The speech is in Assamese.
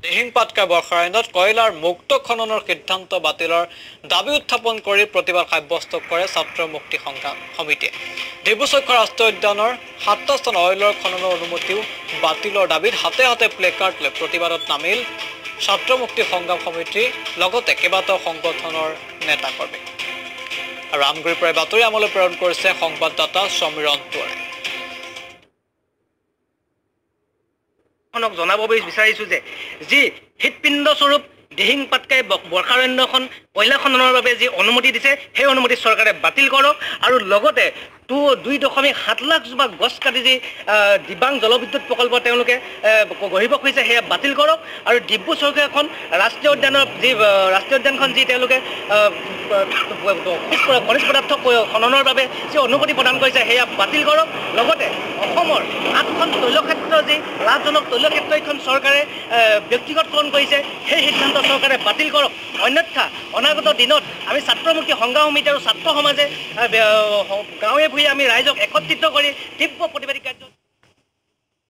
দিহিং পাটকাই বৰ্ষাৰণ্যত কয়লাৰ মুক্ত খননৰ সিদ্ধান্ত বাতিলৰ দাবী উত্থাপন কৰি প্ৰতিবাদ সাব্যস্ত কৰে ছাত্ৰ মুক্তি সংগ্ৰাম সমিতিয়ে। ডিব্ৰুচৈখোৱা ৰাষ্ট্ৰীয় উদ্যানৰ ৭টা স্থান অইলৰ খননৰ অনুমতিও বাতিলৰ দাবীত হাতে হাতে প্লেকাৰ্ড লৈ প্ৰতিবাদত নামিল ছাত্ৰ মুক্তি সংগ্ৰাম সমিতিৰ লগতে কেইবাটাও সংগঠনৰ নেতাকৰ্মী। আৰু আমগুৰিৰ পৰা বাতৰি আমলৈ প্ৰেৰণ কৰিছে সংবাদদাতা সমীৰণ তোৰে। জনাব বিচাৰিছো যে যি হৃদপিণ্ড স্বৰূপ দিহিং পাটকাই বৰ্ষাৰণ্যখন কয়লা খননৰ বাবে যি অনুমতি দিছে সেই অনুমতি চৰকাৰে বাতিল কৰক আৰু লগতে 2.7 লাখ জোপা গছ কাটি যি দিবাং জলবিদ্যুৎ প্ৰকল্প তেওঁলোকে গঢ়িব খুজিছে সেয়া বাতিল কৰক আৰু ডিব্ৰুচৈখোৱাখন ৰাষ্ট্ৰীয় উদ্যানৰ যি ৰাষ্ট্ৰীয় উদ্যানখন যি তেওঁলোকে খনিজ পদাৰ্থ খননৰ বাবে যি অনুমতি প্ৰদান কৰিছে সেয়া বাতিল কৰক। লগতে অসমৰ 8খন তৈলক্ষেত্ৰ যি লাভজনক তৈলক্ষেত্ৰ এখন চৰকাৰে ব্যক্তিগতকৰণ কৰিছে সেই সিদ্ধান্ত চৰকাৰে বাতিল কৰক। অন্যথা অনাগত দিনত আমি ছাত্ৰমুক্তি সংগ্ৰাম সমিতি আৰু ছাত্ৰ সমাজে গাঁৱে ভূঞে আমি ৰাইজক একত্ৰিত কৰি তীব্ৰ প্ৰতিবাদী কাৰ্য